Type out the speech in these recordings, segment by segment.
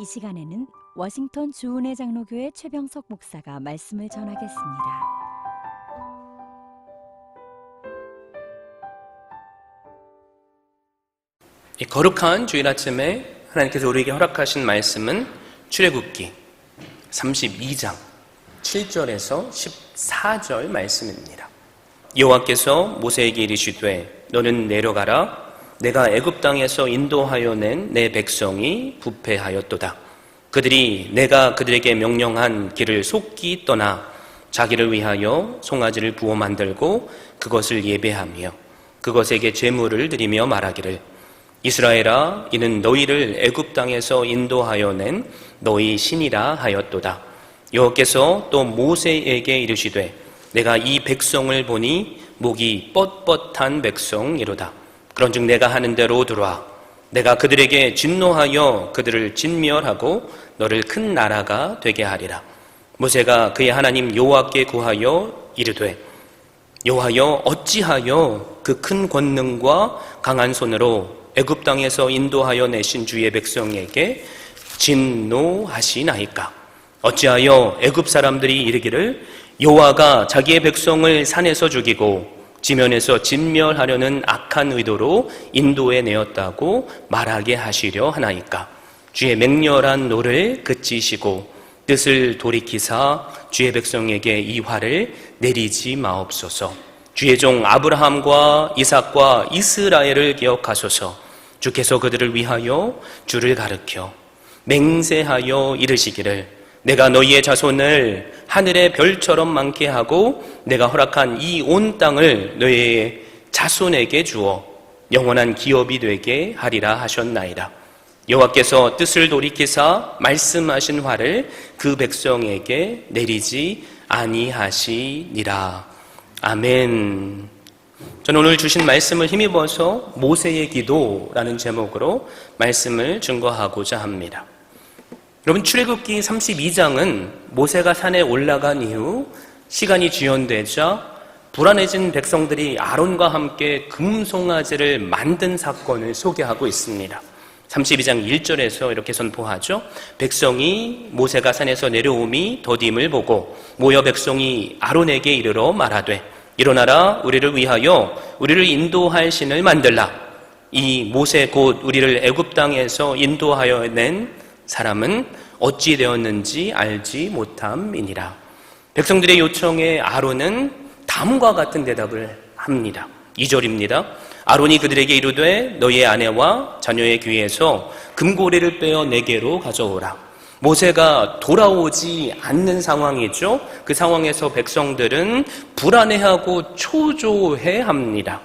이 시간에는 워싱턴 주은혜 장로교회 최병석 목사가 말씀을 전하겠습니다. 이 거룩한 주일 아침에 하나님께서 우리에게 허락하신 말씀은 출애굽기 32장 7절에서 14절 말씀입니다. 여호와께서 모세에게 이르시되 너는 내려가라. 내가 애굽 땅에서 인도하여 낸 내 백성이 부패하였도다. 그들이 내가 그들에게 명령한 길을 속기 떠나 자기를 위하여 송아지를 부어 만들고 그것을 예배하며 그것에게 제물을 드리며 말하기를 이스라엘아, 이는 너희를 애굽 땅에서 인도하여 낸 너희 신이라 하였도다. 여호와께서 또 모세에게 이르시되 내가 이 백성을 보니 목이 뻣뻣한 백성이로다. 그런즉 내가 하는 대로 들어와 내가 그들에게 진노하여 그들을 진멸하고 너를 큰 나라가 되게 하리라. 모세가 그의 하나님 여호와께 구하여 이르되 여호와여 어찌하여 그 큰 권능과 강한 손으로 애굽 땅에서 인도하여 내신 주의 백성에게 진노하시나이까? 어찌하여 애굽 사람들이 이르기를 여호와가 자기의 백성을 산에서 죽이고 지면에서 진멸하려는 악한 의도로 인도해 내었다고 말하게 하시려 하나이까? 주의 맹렬한 노를 그치시고 뜻을 돌이키사 주의 백성에게 이 화를 내리지 마옵소서. 주의 종 아브라함과 이삭과 이스라엘을 기억하소서. 주께서 그들을 위하여 주를 가르켜 맹세하여 이르시기를 내가 너희의 자손을 하늘의 별처럼 많게 하고 내가 허락한 이 온 땅을 너희의 자손에게 주어 영원한 기업이 되게 하리라 하셨나이다. 여호와께서 뜻을 돌이키사 말씀하신 화를 그 백성에게 내리지 아니하시니라. 아멘. 저는 오늘 주신 말씀을 힘입어서 모세의 기도라는 제목으로 말씀을 증거하고자 합니다. 여러분, 출애굽기 32장은 모세가 산에 올라간 이후 시간이 지연되자 불안해진 백성들이 아론과 함께 금송아지를 만든 사건을 소개하고 있습니다. 32장 1절에서 이렇게 선포하죠. 백성이 모세가 산에서 내려오미 더딤을 보고 모여 백성이 아론에게 이르러 말하되 일어나라, 우리를 위하여 우리를 인도할 신을 만들라. 이 모세 곧 우리를 애굽 땅에서 인도하여 낸 사람은 어찌 되었는지 알지 못함이니라. 백성들의 요청에 아론은 다음과 같은 대답을 합니다. 2절입니다. 아론이 그들에게 이르되 너희의 아내와 자녀의 귀에서 금고리를 빼어 내게로 가져오라. 모세가 돌아오지 않는 상황이죠. 그 상황에서 백성들은 불안해하고 초조해합니다.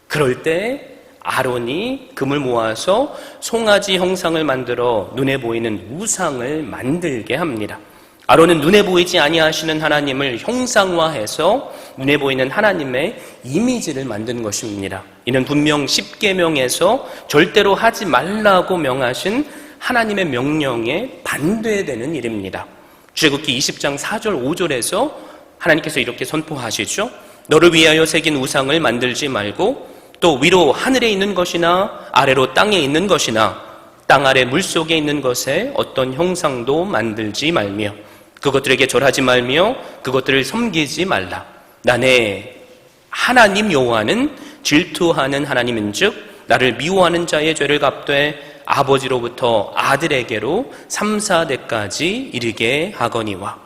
그럴 때 아론이 금을 모아서 송아지 형상을 만들어 눈에 보이는 우상을 만들게 합니다. 아론은 눈에 보이지 아니하시는 하나님을 형상화해서 눈에 보이는 하나님의 이미지를 만든 것입니다. 이는 분명 십계명에서 절대로 하지 말라고 명하신 하나님의 명령에 반대되는 일입니다. 출애굽기 20장 4절 5절에서 하나님께서 이렇게 선포하시죠. 너를 위하여 새긴 우상을 만들지 말고 또 위로 하늘에 있는 것이나 아래로 땅에 있는 것이나 땅 아래 물속에 있는 것에 어떤 형상도 만들지 말며 그것들에게 절하지 말며 그것들을 섬기지 말라. 나의 하나님 여호와는 질투하는 하나님인즉 나를 미워하는 자의 죄를 갚되 아버지로부터 아들에게로 3, 4대까지 이르게 하거니와.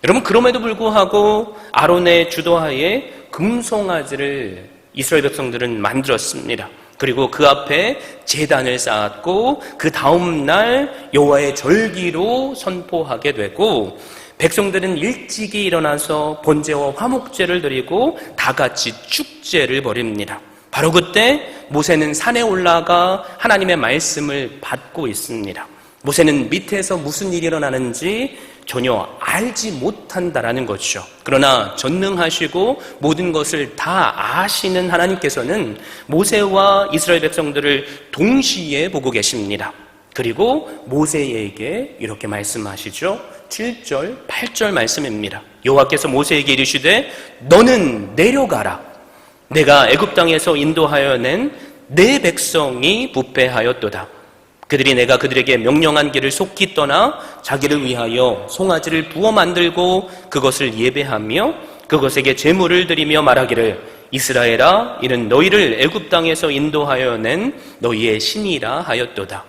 여러분, 그럼에도 불구하고 아론의 주도하에 금송아지를 이스라엘 백성들은 만들었습니다. 그리고 그 앞에 제단을 쌓았고 그 다음 날 여호와의 절기로 선포하게 되고 백성들은 일찍이 일어나서 번제와 화목제를 드리고 다 같이 축제를 벌입니다. 바로 그때 모세는 산에 올라가 하나님의 말씀을 받고 있습니다. 모세는 밑에서 무슨 일이 일어나는지 전혀 알지 못한다라는 것이죠. 그러나 전능하시고 모든 것을 다 아시는 하나님께서는 모세와 이스라엘 백성들을 동시에 보고 계십니다. 그리고 모세에게 이렇게 말씀하시죠. 7절, 8절 말씀입니다. 여호와께서 모세에게 이르시되 너는 내려가라. 내가 애굽 땅에서 인도하여 낸 내 백성이 부패하였도다. 그들이 내가 그들에게 명령한 길을 속히 떠나 자기를 위하여 송아지를 부어 만들고 그것을 예배하며 그것에게 제물을 드리며 말하기를 이스라엘아 이는 너희를 애굽 땅에서 인도하여 낸 너희의 신이라 하였도다.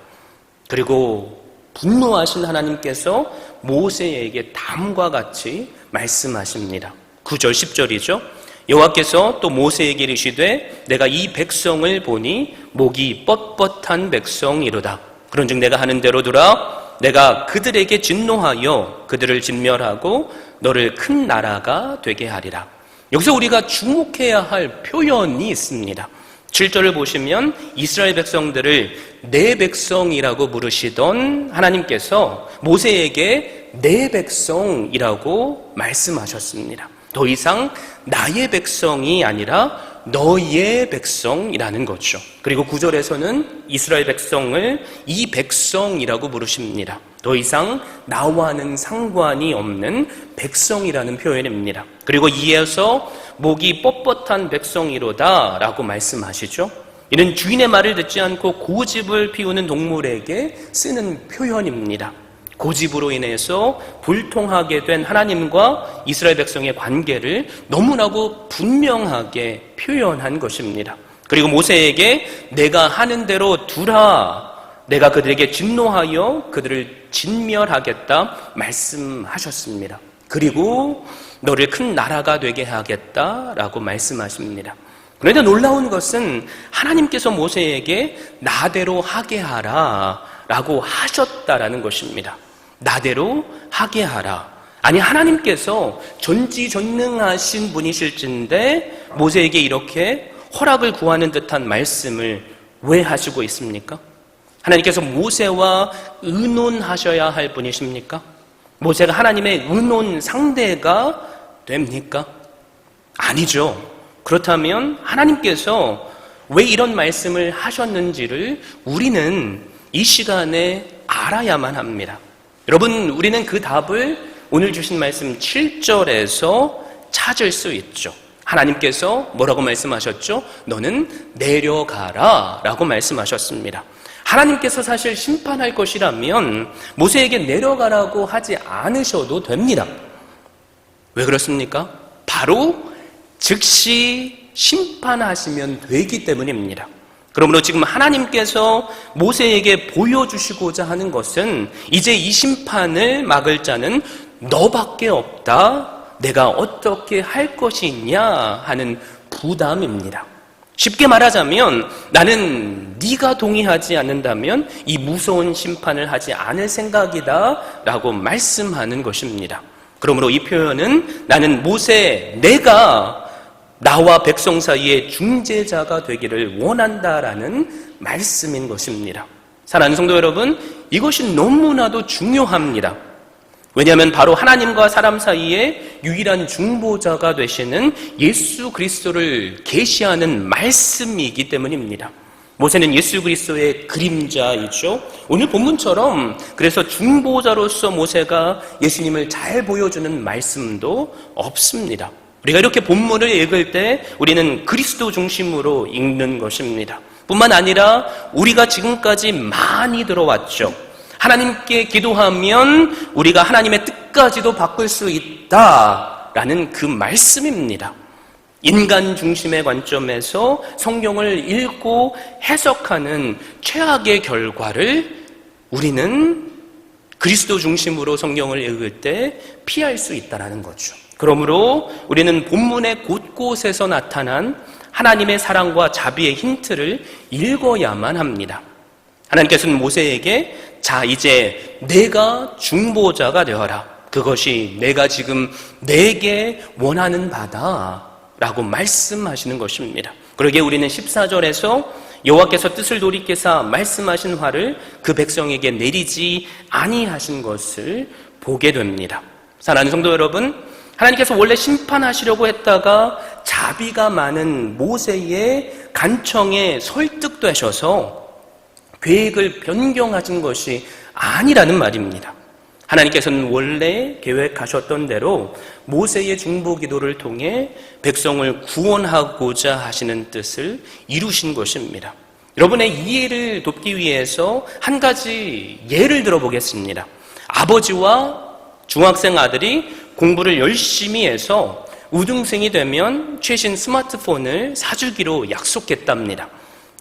그리고 분노하신 하나님께서 모세에게 다음과 같이 말씀하십니다. 9절 10절이죠. 여호와께서 또 모세에게 이르시되 내가 이 백성을 보니 목이 뻣뻣한 백성이로다. 그런즉 내가 하는 대로 두라. 내가 그들에게 진노하여 그들을 진멸하고 너를 큰 나라가 되게 하리라. 여기서 우리가 주목해야 할 표현이 있습니다. 7절을 보시면 이스라엘 백성들을 내 백성이라고 부르시던 하나님께서 모세에게 내 백성이라고 말씀하셨습니다. 더 이상 나의 백성이 아니라 너의 백성이라는 거죠. 그리고 9절에서는 이스라엘 백성을 이 백성이라고 부르십니다. 더 이상 나와는 상관이 없는 백성이라는 표현입니다. 그리고 이어서 목이 뻣뻣한 백성이로다 라고 말씀하시죠. 이는 주인의 말을 듣지 않고 고집을 피우는 동물에게 쓰는 표현입니다. 고집으로 인해서 불통하게 된 하나님과 이스라엘 백성의 관계를 너무나도 분명하게 표현한 것입니다. 그리고 모세에게 내가 하는 대로 두라. 내가 그들에게 진노하여 그들을 진멸하겠다 말씀하셨습니다. 그리고 너를 큰 나라가 되게 하겠다라고 말씀하십니다. 그런데 놀라운 것은 하나님께서 모세에게 나대로 하게 하라 라고 하셨다라는 것입니다. 나대로 하게 하라. 아니, 하나님께서 전지전능하신 분이실진데 모세에게 이렇게 허락을 구하는 듯한 말씀을 왜 하시고 있습니까? 하나님께서 모세와 의논하셔야 할 분이십니까? 모세가 하나님의 의논 상대가 됩니까? 아니죠. 그렇다면 하나님께서 왜 이런 말씀을 하셨는지를 우리는 이 시간에 알아야만 합니다. 여러분, 우리는 그 답을 오늘 주신 말씀 7절에서 찾을 수 있죠. 하나님께서 뭐라고 말씀하셨죠? 너는 내려가라 라고 말씀하셨습니다. 하나님께서 사실 심판할 것이라면 모세에게 내려가라고 하지 않으셔도 됩니다. 왜 그렇습니까? 바로 즉시 심판하시면 되기 때문입니다. 그러므로 지금 하나님께서 모세에게 보여주시고자 하는 것은 이제 이 심판을 막을 자는 너밖에 없다. 내가 어떻게 할 것이 있냐 하는 부담입니다. 쉽게 말하자면 나는 네가 동의하지 않는다면 이 무서운 심판을 하지 않을 생각이다 라고 말씀하는 것입니다. 그러므로 이 표현은 나는 모세 내가 나와 백성 사이의 중재자가 되기를 원한다라는 말씀인 것입니다. 사랑하는 성도 여러분, 이것이 너무나도 중요합니다. 왜냐하면 바로 하나님과 사람 사이에 유일한 중보자가 되시는 예수 그리스도를 계시하는 말씀이기 때문입니다. 모세는 예수 그리스도의 그림자이죠. 오늘 본문처럼 그래서 중보자로서 모세가 예수님을 잘 보여주는 말씀도 없습니다. 우리가 이렇게 본문을 읽을 때 우리는 그리스도 중심으로 읽는 것입니다. 뿐만 아니라 우리가 지금까지 많이 들어왔죠. 하나님께 기도하면 우리가 하나님의 뜻까지도 바꿀 수 있다라는 그 말씀입니다. 인간 중심의 관점에서 성경을 읽고 해석하는 최악의 결과를 우리는 그리스도 중심으로 성경을 읽을 때 피할 수 있다는 거죠. 그러므로 우리는 본문의 곳곳에서 나타난 하나님의 사랑과 자비의 힌트를 읽어야만 합니다. 하나님께서는 모세에게 자 이제 내가 중보자가 되어라. 그것이 내가 지금 내게 원하는 바다 라고 말씀하시는 것입니다. 그러기에 우리는 14절에서 여호와께서 뜻을 돌이키사 말씀하신 화를 그 백성에게 내리지 아니하신 것을 보게 됩니다. 사랑하는 성도 여러분, 하나님께서 원래 심판하시려고 했다가 자비가 많은 모세의 간청에 설득되셔서 계획을 변경하신 것이 아니라는 말입니다. 하나님께서는 원래 계획하셨던 대로 모세의 중보 기도를 통해 백성을 구원하고자 하시는 뜻을 이루신 것입니다. 여러분의 이해를 돕기 위해서 한 가지 예를 들어보겠습니다. 아버지와 중학생 아들이 공부를 열심히 해서 우등생이 되면 최신 스마트폰을 사주기로 약속했답니다.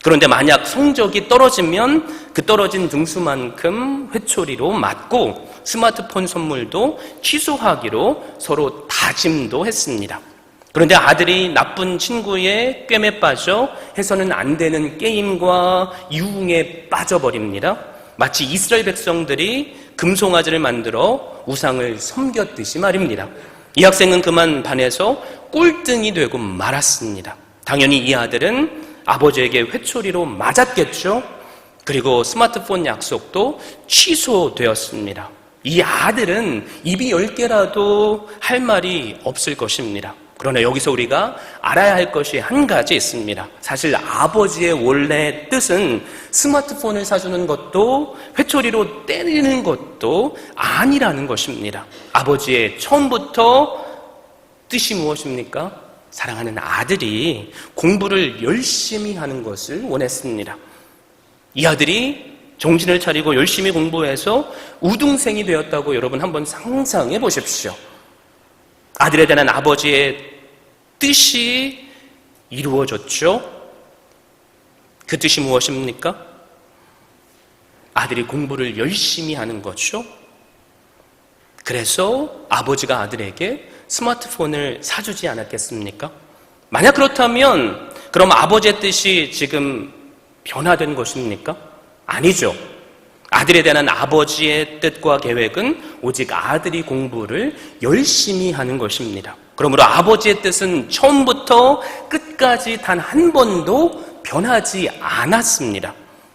그런데 만약 성적이 떨어지면 그 떨어진 등수만큼 회초리로 맞고 스마트폰 선물도 취소하기로 서로 다짐도 했습니다. 그런데 아들이 나쁜 친구의 꿰매 빠져 해서는 안 되는 게임과 유흥에 빠져버립니다. 마치 이스라엘 백성들이 금송아지를 만들어 우상을 섬겼듯이 말입니다. 이 학생은 그만 반해서 꼴등이 되고 말았습니다. 당연히 이 아들은 아버지에게 회초리로 맞았겠죠. 그리고 스마트폰 약속도 취소되었습니다. 이 아들은 입이 10개라도 할 말이 없을 것입니다. 그러나 여기서 우리가 알아야 할 것이 한 가지 있습니다. 사실 아버지의 원래 뜻은 스마트폰을 사주는 것도 회초리로 때리는 것도 아니라는 것입니다. 아버지의 처음부터 뜻이 무엇입니까? 사랑하는 아들이 공부를 열심히 하는 것을 원했습니다. 이 아들이 정신을 차리고 열심히 공부해서 우등생이 되었다고 여러분 한번 상상해 보십시오. 아들에 대한 아버지의 뜻이 이루어졌죠. 그 뜻이 무엇입니까? 아들이 공부를 열심히 하는 거죠. 그래서 아버지가 아들에게 스마트폰을 사주지 않았겠습니까? 만약 그렇다면 그럼 아버지의 뜻이 지금 변화된 것입니까? 아니죠. 아들에 대한 아버지의 뜻과 계획은 오직 아들이 공부를 열심히 하는 것입니다. 그러므로 아버지의 뜻은 처음부터 끝까지 단 한 번도 변하지 않았습니다.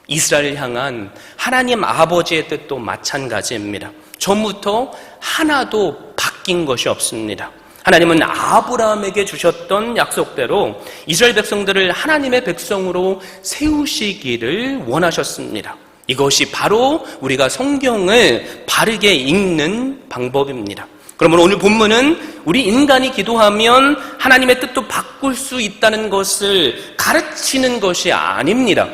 이스라엘을 향한 하나님 아버지의 뜻도 마찬가지입니다. 처음부터 하나도 바뀐 것이 없습니다. 하나님은 아브라함에게 주셨던 약속대로 이스라엘 백성들을 하나님의 백성으로 세우시기를 원하셨습니다. 이것이 바로 우리가 성경을 바르게 읽는 방법입니다. 그러므로 오늘 본문은 우리 인간이 기도하면 하나님의 뜻도 바꿀 수 있다는 것을 가르치는 것이 아닙니다.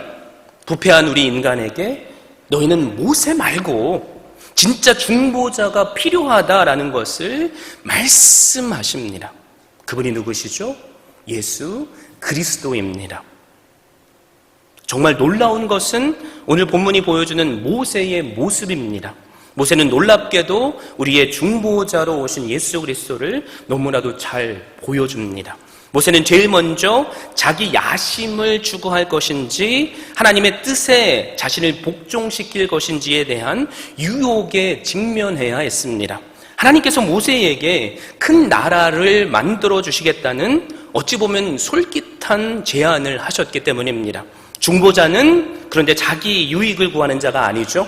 부패한 우리 인간에게 너희는 모세 말고 진짜 중보자가 필요하다라는 것을 말씀하십니다. 그분이 누구시죠? 예수 그리스도입니다. 정말 놀라운 것은 오늘 본문이 보여주는 모세의 모습입니다. 모세는 놀랍게도 우리의 중보자로 오신 예수 그리스도를 너무나도 잘 보여줍니다. 모세는 제일 먼저 자기 야심을 추구할 것인지 하나님의 뜻에 자신을 복종시킬 것인지에 대한 유혹에 직면해야 했습니다. 하나님께서 모세에게 큰 나라를 만들어 주시겠다는 어찌 보면 솔깃한 제안을 하셨기 때문입니다. 중보자는 그런데 자기 유익을 구하는 자가 아니죠.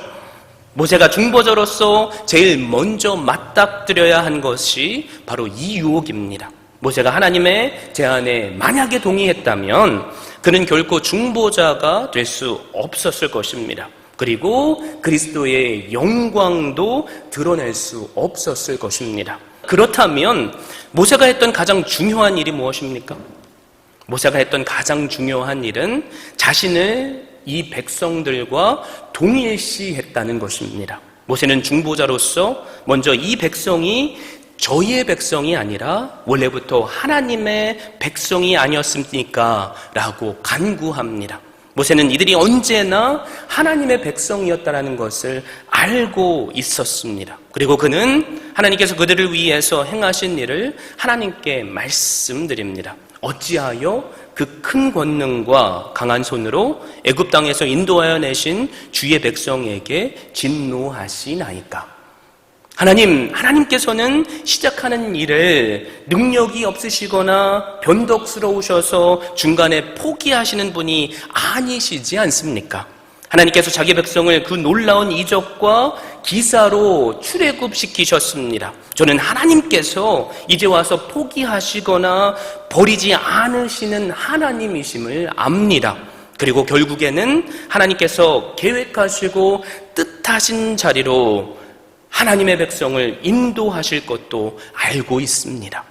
모세가 중보자로서 제일 먼저 맞닥뜨려야 한 것이 바로 이 유혹입니다. 모세가 하나님의 제안에 만약에 동의했다면 그는 결코 중보자가 될 수 없었을 것입니다. 그리고 그리스도의 영광도 드러낼 수 없었을 것입니다. 그렇다면 모세가 했던 가장 중요한 일이 무엇입니까? 모세가 했던 가장 중요한 일은 자신을 이 백성들과 동일시했다는 것입니다. 모세는 중보자로서 먼저 이 백성이 저희의 백성이 아니라 원래부터 하나님의 백성이 아니었습니까? 라고 간구합니다. 모세는 이들이 언제나 하나님의 백성이었다는 것을 알고 있었습니다. 그리고 그는 하나님께서 그들을 위해서 행하신 일을 하나님께 말씀드립니다. 어찌하여 그 큰 권능과 강한 손으로 애굽 땅에서 인도하여 내신 주의 백성에게 진노하시나이까? 하나님께서는 시작하는 일을 능력이 없으시거나 변덕스러우셔서 중간에 포기하시는 분이 아니시지 않습니까? 하나님께서 자기 백성을 그 놀라운 이적과 기사로 출애굽시키셨습니다. 저는 하나님께서 이제 와서 포기하시거나 버리지 않으시는 하나님이심을 압니다. 그리고 결국에는 하나님께서 계획하시고 뜻하신 자리로 하나님의 백성을 인도하실 것도 알고 있습니다.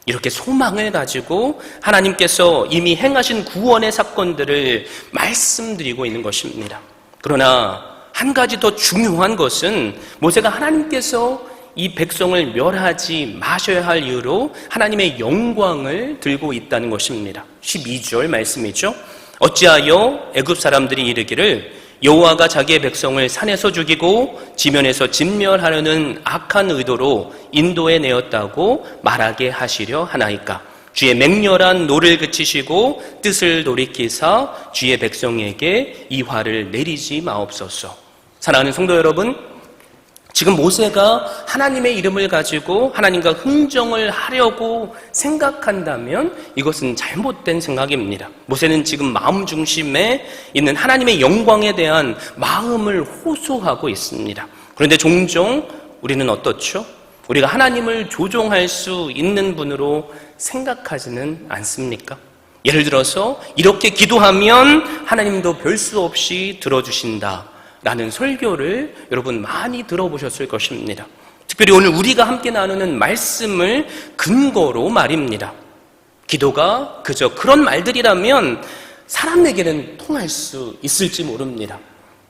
이렇게 소망을 가지고 하나님께서 이미 행하신 구원의 사건들을 말씀드리고 있는 것입니다. 그러나 한 가지 더 중요한 것은 모세가 하나님께서 이 백성을 멸하지 마셔야 할 이유로 하나님의 영광을 들고 있다는 것입니다. 12절 말씀이죠. 어찌하여 애굽 사람들이 이르기를 여호와가 자기의 백성을 산에서 죽이고 지면에서 진멸하려는 악한 의도로 인도에 내었다고 말하게 하시려 하나이까. 주의 맹렬한 노를 그치시고 뜻을 돌이키사 주의 백성에게 이 화를 내리지 마옵소서. 사랑하는 성도 여러분, 지금 모세가 하나님의 이름을 가지고 하나님과 흥정을 하려고 생각한다면 이것은 잘못된 생각입니다. 모세는 지금 마음 중심에 있는 하나님의 영광에 대한 마음을 호소하고 있습니다. 그런데 종종 우리는 어떻죠? 우리가 하나님을 조종할 수 있는 분으로 생각하지는 않습니까? 예를 들어서 이렇게 기도하면 하나님도 별 수 없이 들어주신다 라는 설교를 여러분 많이 들어보셨을 것입니다. 특별히 오늘 우리가 함께 나누는 말씀을 근거로 말입니다. 기도가 그저 그런 말들이라면 사람에게는 통할 수 있을지 모릅니다.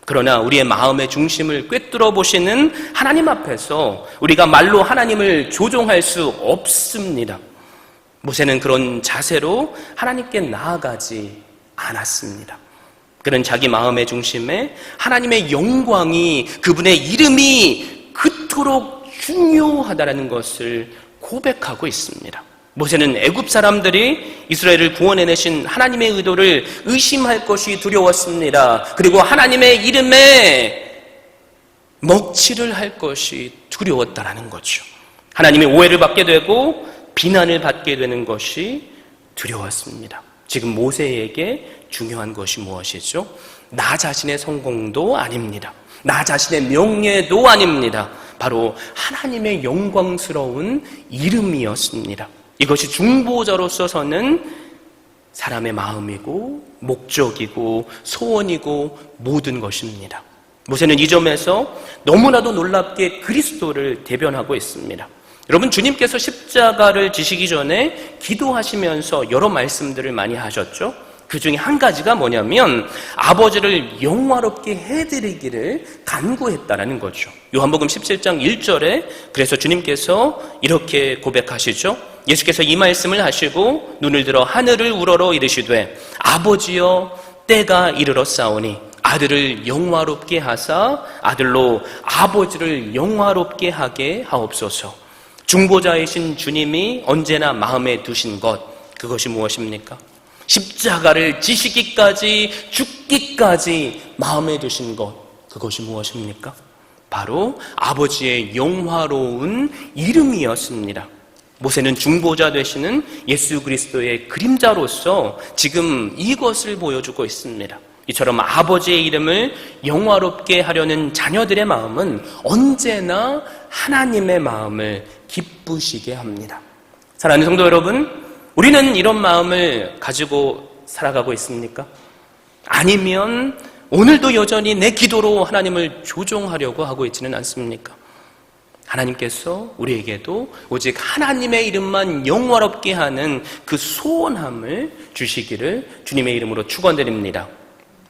그러나 우리의 마음의 중심을 꿰뚫어 보시는 하나님 앞에서 우리가 말로 하나님을 조종할 수 없습니다. 모세는 그런 자세로 하나님께 나아가지 않았습니다. 그는 자기 마음의 중심에 하나님의 영광이, 그분의 이름이 그토록 중요하다는 것을 고백하고 있습니다. 모세는 애굽 사람들이 이스라엘을 구원해내신 하나님의 의도를 의심할 것이 두려웠습니다. 그리고 하나님의 이름에 먹칠을 할 것이 두려웠다는 거죠. 하나님의 오해를 받게 되고 비난을 받게 되는 것이 두려웠습니다. 지금 모세에게 중요한 것이 무엇이죠? 나 자신의 성공도 아닙니다. 나 자신의 명예도 아닙니다. 바로 하나님의 영광스러운 이름이었습니다. 이것이 중보자로서 서는 사람의 마음이고 목적이고 소원이고 모든 것입니다. 모세는 이 점에서 너무나도 놀랍게 그리스도를 대변하고 있습니다. 여러분, 주님께서 십자가를 지시기 전에 기도하시면서 여러 말씀들을 많이 하셨죠. 그 중에 한 가지가 뭐냐면 아버지를 영화롭게 해드리기를 간구했다라는 거죠. 요한복음 17장 1절에 그래서 주님께서 이렇게 고백하시죠. 예수께서 이 말씀을 하시고 눈을 들어 하늘을 우러러 이르시되 아버지여 때가 이르렀사오니 아들을 영화롭게 하사 아들로 아버지를 영화롭게 하게 하옵소서. 중보자이신 주님이 언제나 마음에 두신 것, 그것이 무엇입니까? 십자가를 지시기까지 죽기까지 마음에 두신 것, 그것이 무엇입니까? 바로 아버지의 영화로운 이름이었습니다. 모세는 중보자 되시는 예수 그리스도의 그림자로서 지금 이것을 보여주고 있습니다. 이처럼 아버지의 이름을 영화롭게 하려는 자녀들의 마음은 언제나 하나님의 마음을 기쁘시게 합니다. 사랑하는 성도 여러분, 우리는 이런 마음을 가지고 살아가고 있습니까? 아니면 오늘도 여전히 내 기도로 하나님을 조종하려고 하고 있지는 않습니까? 하나님께서 우리에게도 오직 하나님의 이름만 영화롭게 하는 그 소원함을 주시기를 주님의 이름으로 축원드립니다.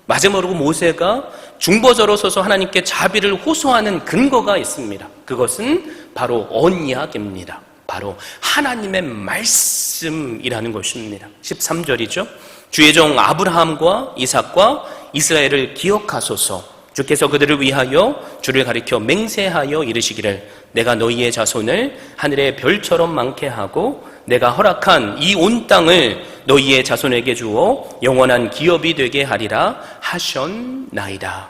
마지막으로 모세가 중보자로 서서 하나님께 자비를 호소하는 근거가 있습니다. 그것은 바로 언약입니다. 바로 하나님의 말씀이라는 것입니다. 13절이죠. 주의 종 아브라함과 이삭과 이스라엘을 기억하소서. 주께서 그들을 위하여 주를 가리켜 맹세하여 이르시기를 내가 너희의 자손을 하늘의 별처럼 많게 하고 내가 허락한 이 온 땅을 너희의 자손에게 주어 영원한 기업이 되게 하리라 하셨나이다.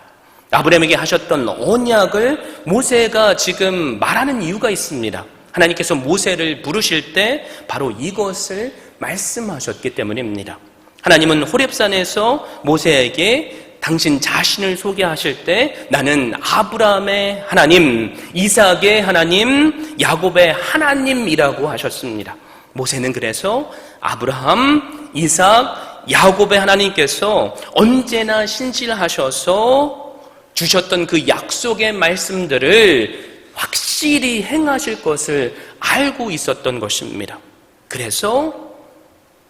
아브라함에게 하셨던 언약을 모세가 지금 말하는 이유가 있습니다. 하나님께서 모세를 부르실 때 바로 이것을 말씀하셨기 때문입니다. 하나님은 호렙산에서 모세에게 당신 자신을 소개하실 때 나는 아브라함의 하나님, 이삭의 하나님, 야곱의 하나님이라고 하셨습니다. 모세는 그래서 아브라함, 이삭, 야곱의 하나님께서 언제나 신실하셔서 주셨던 그 약속의 말씀들을 확실히 행하실 것을 알고 있었던 것입니다. 그래서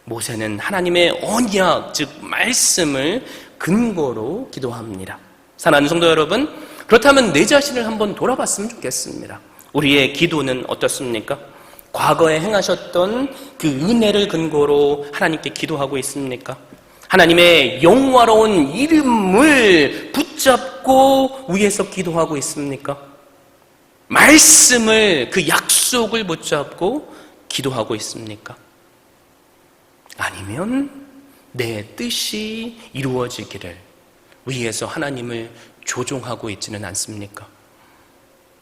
모세는 하나님의 언약, 즉 말씀을 근거로 기도합니다. 사랑하는 성도 여러분, 그렇다면 내 자신을 한번 돌아봤으면 좋겠습니다. 우리의 기도는 어떻습니까? 과거에 행하셨던 그 은혜를 근거로 하나님께 기도하고 있습니까? 하나님의 영화로운 이름을 붙잡고 위에서 기도하고 있습니까? 말씀을, 그 약속을 붙잡고 기도하고 있습니까? 아니면 내 뜻이 이루어지기를 위에서 하나님을 조종하고 있지는 않습니까?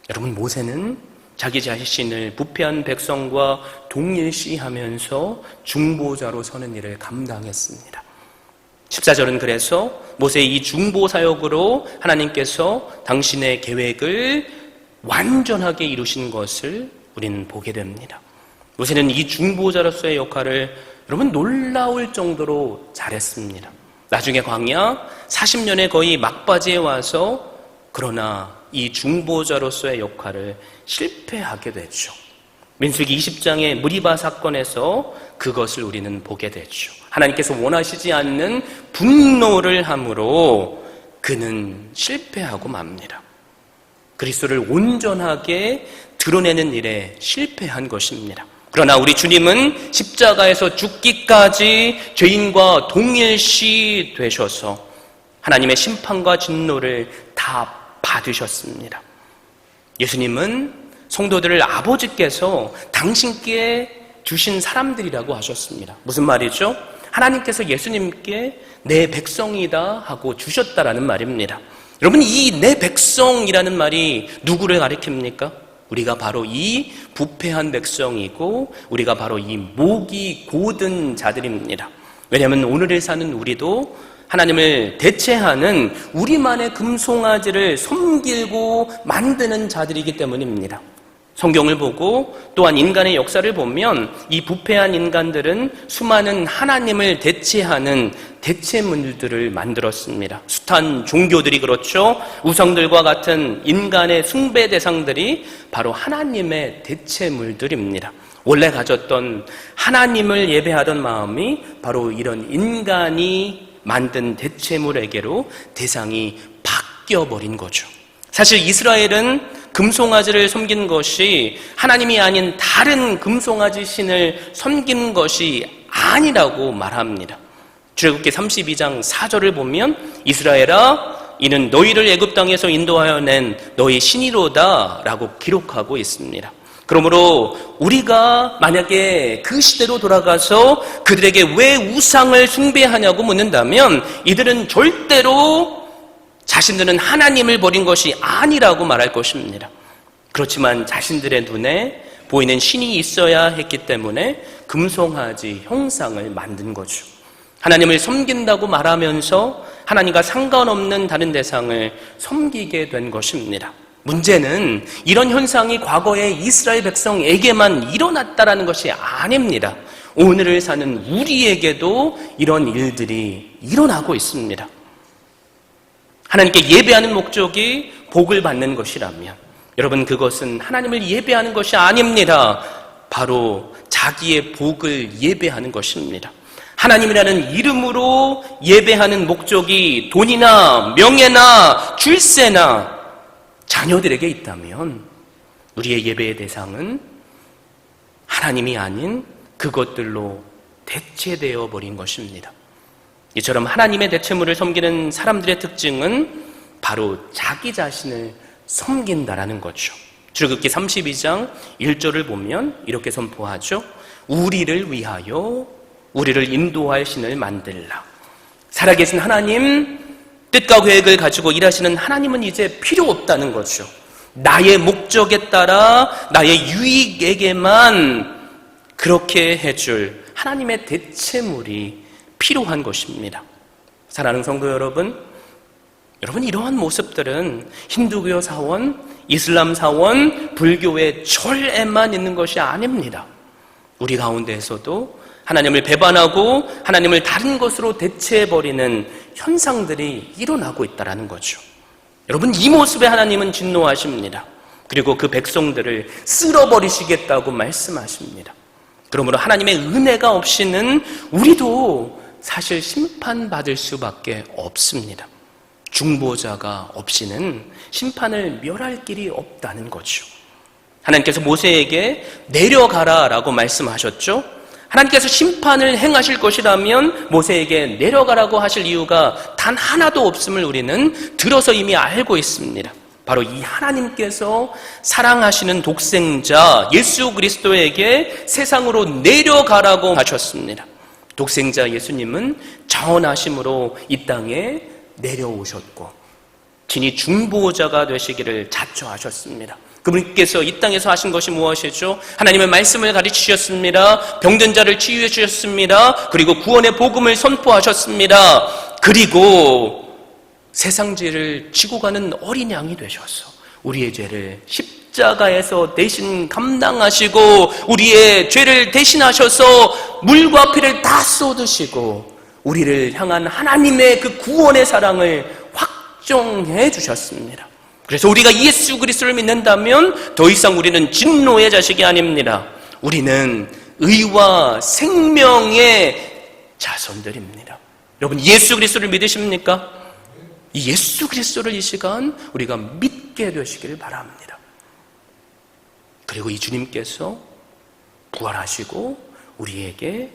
여러분, 모세는 자기 자신을 부패한 백성과 동일시하면서 중보자로 서는 일을 감당했습니다. 14절은 그래서 모세의 이 중보 사역으로 하나님께서 당신의 계획을 완전하게 이루신 것을 우리는 보게 됩니다. 모세는 이 중보자로서의 역할을 여러분 놀라울 정도로 잘했습니다. 나중에 광야 40년의 거의 막바지에 와서 그러나 이 중보자로서의 역할을 실패하게 되죠. 민수기 20장의 무리바 사건에서 그것을 우리는 보게 되죠. 하나님께서 원하시지 않는 분노를 함으로 그는 실패하고 맙니다. 그리스도를 온전하게 드러내는 일에 실패한 것입니다. 그러나 우리 주님은 십자가에서 죽기까지 죄인과 동일시 되셔서 하나님의 심판과 진노를 다 받으셨습니다. 예수님은 성도들을 아버지께서 당신께 주신 사람들이라고 하셨습니다. 무슨 말이죠? 하나님께서 예수님께 내 백성이다 하고 주셨다라는 말입니다. 여러분, 이 내 백성이라는 말이 누구를 가리킵니까? 우리가 바로 이 부패한 백성이고 우리가 바로 이 목이 고든 자들입니다. 왜냐하면 오늘을 사는 우리도 하나님을 대체하는 우리만의 금송아지를 섬기고 만드는 자들이기 때문입니다. 성경을 보고 또한 인간의 역사를 보면 이 부패한 인간들은 수많은 하나님을 대체하는 대체물들을 만들었습니다. 숱한 종교들이 그렇죠. 우상들과 같은 인간의 숭배 대상들이 바로 하나님의 대체물들입니다. 원래 가졌던 하나님을 예배하던 마음이 바로 이런 인간이 만든 대체물에게로 대상이 바뀌어버린 거죠. 사실 이스라엘은 금송아지를 섬긴 것이 하나님이 아닌 다른 금송아지 신을 섬긴 것이 아니라고 말합니다. 출애굽기 32장 4절을 보면 이스라엘아 이는 너희를 애굽 땅에서 인도하여 낸 너희 신이로다 라고 기록하고 있습니다. 그러므로 우리가 만약에 그 시대로 돌아가서 그들에게 왜 우상을 숭배하냐고 묻는다면 이들은 절대로 자신들은 하나님을 버린 것이 아니라고 말할 것입니다. 그렇지만 자신들의 눈에 보이는 신이 있어야 했기 때문에 금송아지 형상을 만든 거죠. 하나님을 섬긴다고 말하면서 하나님과 상관없는 다른 대상을 섬기게 된 것입니다. 문제는 이런 현상이 과거에 이스라엘 백성에게만 일어났다라는 것이 아닙니다. 오늘을 사는 우리에게도 이런 일들이 일어나고 있습니다. 하나님께 예배하는 목적이 복을 받는 것이라면 여러분 그것은 하나님을 예배하는 것이 아닙니다. 바로 자기의 복을 예배하는 것입니다. 하나님이라는 이름으로 예배하는 목적이 돈이나 명예나 출세나 자녀들에게 있다면 우리의 예배의 대상은 하나님이 아닌 그것들로 대체되어 버린 것입니다. 이처럼 하나님의 대체물을 섬기는 사람들의 특징은 바로 자기 자신을 섬긴다라는 거죠. 출애굽기 32장 1절을 보면 이렇게 선포하죠. 우리를 위하여 우리를 인도할 신을 만들라. 살아계신 하나님, 뜻과 계획을 가지고 일하시는 하나님은 이제 필요 없다는 거죠. 나의 목적에 따라 나의 유익에게만 그렇게 해줄 하나님의 대체물이 필요한 것입니다. 사랑하는 성도 여러분, 이러한 모습들은 힌두교 사원, 이슬람 사원, 불교의 절에만 있는 것이 아닙니다. 우리 가운데에서도 하나님을 배반하고 하나님을 다른 것으로 대체해버리는 현상들이 일어나고 있다는 거죠. 여러분, 이 모습에 하나님은 진노하십니다. 그리고 그 백성들을 쓸어버리시겠다고 말씀하십니다. 그러므로 하나님의 은혜가 없이는 우리도 사실 심판받을 수밖에 없습니다. 중보자가 없이는 심판을 멸할 길이 없다는 거죠. 하나님께서 모세에게 내려가라라고 말씀하셨죠. 하나님께서 심판을 행하실 것이라면 모세에게 내려가라고 하실 이유가 단 하나도 없음을 우리는 들어서 이미 알고 있습니다. 바로 이 하나님께서 사랑하시는 독생자 예수 그리스도에게 세상으로 내려가라고 하셨습니다. 독생자 예수님은 자원하심으로 이 땅에 내려오셨고 친히 중보자가 되시기를 자처하셨습니다. 그분께서 이 땅에서 하신 것이 무엇이죠? 하나님의 말씀을 가르치셨습니다. 병든 자를 치유해 주셨습니다. 그리고 구원의 복음을 선포하셨습니다. 그리고 세상 죄를 지고 가는 어린 양이 되셔서 우리의 죄를 십자가에서 대신 감당하시고 우리의 죄를 대신하셔서 물과 피를 다 쏟으시고 우리를 향한 하나님의 그 구원의 사랑을 확정해 주셨습니다. 그래서 우리가 예수 그리스도를 믿는다면 더 이상 우리는 진노의 자식이 아닙니다. 우리는 의와 생명의 자손들입니다. 여러분 예수 그리스도를 믿으십니까? 이 예수 그리스도를 이 시간 우리가 믿게 되시길 바랍니다. 그리고 이 주님께서 부활하시고 우리에게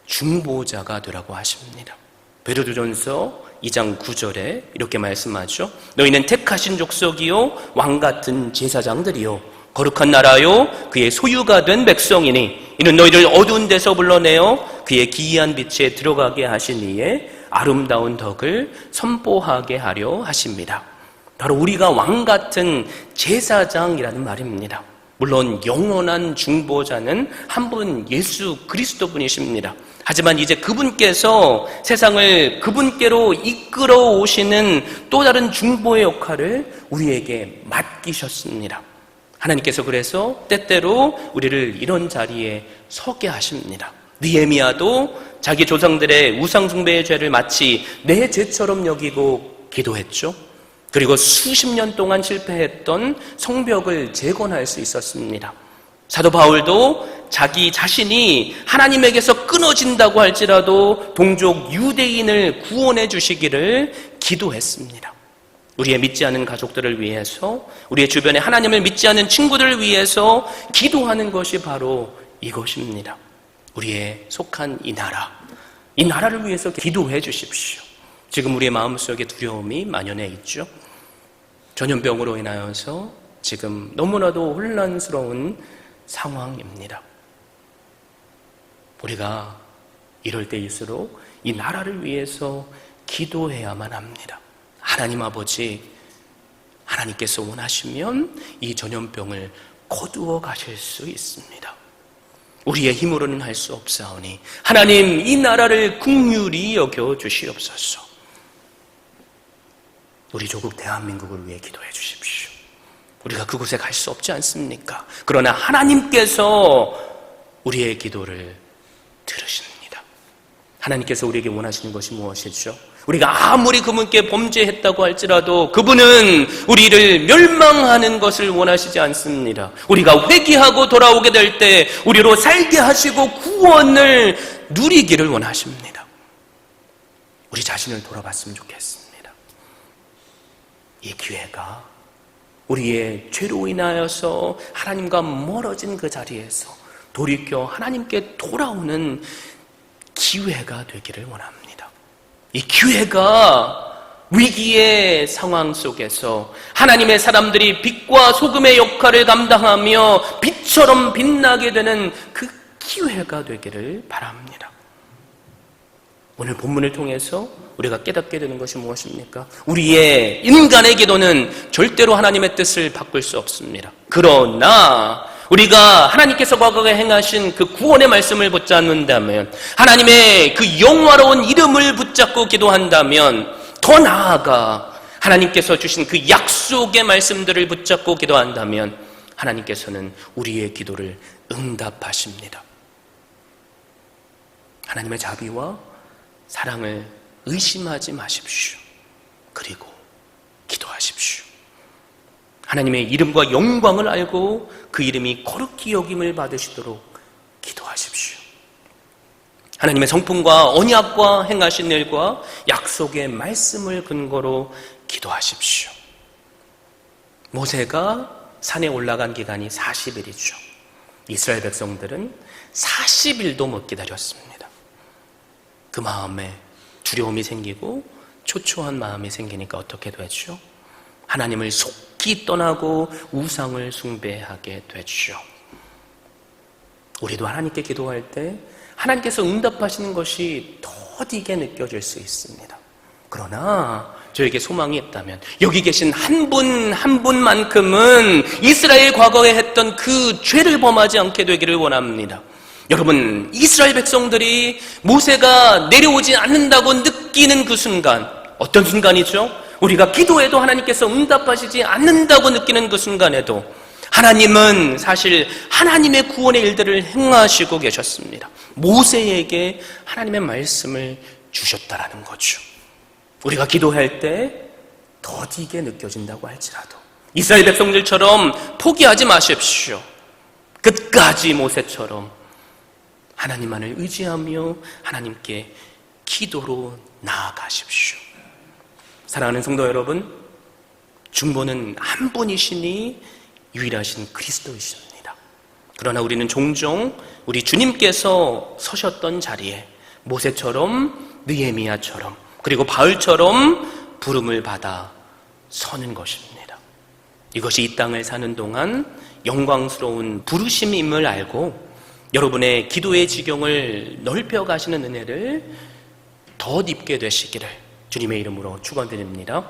중보자가 되라고 하십니다. 베드로전서 2장 9절에 이렇게 말씀하죠. 너희는 택하신 족속이요 왕같은 제사장들이요 거룩한 나라요 그의 소유가 된 백성이니 이는 너희를 어두운 데서 불러내어 그의 기이한 빛에 들어가게 하신 이에 아름다운 덕을 선포하게 하려 하십니다. 바로 우리가 왕같은 제사장이라는 말입니다. 물론 영원한 중보자는 한 분 예수 그리스도 분이십니다. 하지만 이제 그분께서 세상을 그분께로 이끌어 오시는 또 다른 중보의 역할을 우리에게 맡기셨습니다. 하나님께서 그래서 때때로 우리를 이런 자리에 서게 하십니다. 느헤미야도 자기 조상들의 우상 숭배의 죄를 마치 내 죄처럼 여기고 기도했죠. 그리고 수십 년 동안 실패했던 성벽을 재건할 수 있었습니다. 사도 바울도 자기 자신이 하나님에게서 끊어진다고 할지라도 동족 유대인을 구원해 주시기를 기도했습니다. 우리의 믿지 않은 가족들을 위해서, 우리의 주변에 하나님을 믿지 않는 친구들을 위해서 기도하는 것이 바로 이것입니다. 우리의 속한 이 나라를 위해서 기도해 주십시오. 지금 우리의 마음속에 두려움이 만연해 있죠. 전염병으로 인하여서 지금 너무나도 혼란스러운 상황입니다. 우리가 이럴 때일수록 이 나라를 위해서 기도해야만 합니다. 하나님 아버지, 하나님께서 원하시면 이 전염병을 거두어 가실 수 있습니다. 우리의 힘으로는 할 수 없사오니 하나님 이 나라를 긍휼히 여겨 주시옵소서. 우리 조국 대한민국을 위해 기도해 주십시오. 우리가 그곳에 갈 수 없지 않습니까? 그러나 하나님께서 우리의 기도를 들으십니다. 하나님께서 우리에게 원하시는 것이 무엇이죠? 우리가 아무리 그분께 범죄했다고 할지라도 그분은 우리를 멸망하는 것을 원하시지 않습니다. 우리가 회개하고 돌아오게 될 때 우리로 살게 하시고 구원을 누리기를 원하십니다. 우리 자신을 돌아봤으면 좋겠습니다. 이 기회가 우리의 죄로 인하여서 하나님과 멀어진 그 자리에서 돌이켜 하나님께 돌아오는 기회가 되기를 원합니다. 이 기회가 위기의 상황 속에서 하나님의 사람들이 빛과 소금의 역할을 감당하며 빛처럼 빛나게 되는 그 기회가 되기를 바랍니다. 오늘 본문을 통해서 우리가 깨닫게 되는 것이 무엇입니까? 우리의 인간의 기도는 절대로 하나님의 뜻을 바꿀 수 없습니다. 그러나 우리가 하나님께서 과거에 행하신 그 구원의 말씀을 붙잡는다면, 하나님의 그 영화로운 이름을 붙잡고 기도한다면, 더 나아가 하나님께서 주신 그 약속의 말씀들을 붙잡고 기도한다면 하나님께서는 우리의 기도를 응답하십니다. 하나님의 자비와 사랑을 의심하지 마십시오. 그리고 기도하십시오. 하나님의 이름과 영광을 알고 그 이름이 거룩히 여김을 받으시도록 기도하십시오. 하나님의 성품과 언약과 행하신 일과 약속의 말씀을 근거로 기도하십시오. 모세가 산에 올라간 기간이 40일이죠. 이스라엘 백성들은 40일도 못 기다렸습니다. 그 마음에 두려움이 생기고 초초한 마음이 생기니까 어떻게 되죠? 하나님을 속히 떠나고 우상을 숭배하게 되죠. 우리도 하나님께 기도할 때 하나님께서 응답하시는 것이 더디게 느껴질 수 있습니다. 그러나 저에게 소망이 있다면 여기 계신 한 분 한 분만큼은 이스라엘 과거에 했던 그 죄를 범하지 않게 되기를 원합니다. 여러분, 이스라엘 백성들이 모세가 내려오지 않는다고 느끼는 그 순간, 어떤 순간이죠? 우리가 기도해도 하나님께서 응답하시지 않는다고 느끼는 그 순간에도 하나님은 사실 하나님의 구원의 일들을 행하시고 계셨습니다. 모세에게 하나님의 말씀을 주셨다라는 거죠. 우리가 기도할 때 더디게 느껴진다고 할지라도 이스라엘 백성들처럼 포기하지 마십시오. 끝까지 모세처럼 하나님만을 의지하며 하나님께 기도로 나아가십시오. 사랑하는 성도 여러분, 중보는 한 분이시니 유일하신 그리스도이십니다. 그러나 우리는 종종 우리 주님께서 서셨던 자리에 모세처럼 느헤미야처럼 그리고 바울처럼 부름을 받아 서는 것입니다. 이것이 이 땅을 사는 동안 영광스러운 부르심임을 알고 여러분의 기도의 지경을 넓혀 가시는 은혜를 더 입게 되시기를 주님의 이름으로 축원드립니다.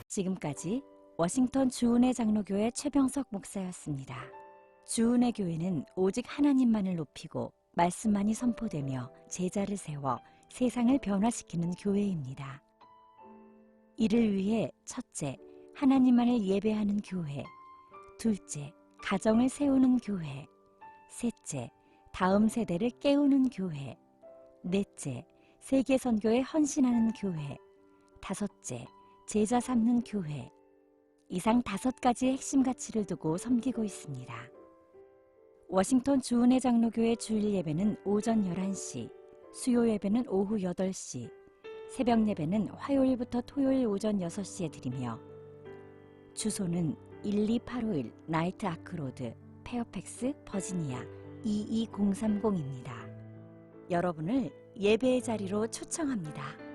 지금까지 워싱턴 주은혜 장로교회 최병석 목사였습니다. 주은혜 교회는 오직 하나님만을 높이고 말씀만이 선포되며 제자를 세워 세상을 변화시키는 교회입니다. 이를 위해 첫째, 하나님만을 예배하는 교회, 둘째, 가정을 세우는 교회, 셋째, 다음 세대를 깨우는 교회, 넷째, 세계 선교에 헌신하는 교회, 다섯째, 제자 삼는 교회. 이상 5가지의 핵심 가치를 두고 섬기고 있습니다. 워싱턴 주은혜 장로교회 주일 예배는 오전 11시, 수요 예배는 오후 8시, 새벽 예배는 화요일부터 토요일 오전 6시에 드리며 주소는 12851 나이트 아크로드, 페어팩스, 버지니아 22030입니다. 여러분을 예배의 자리로 초청합니다.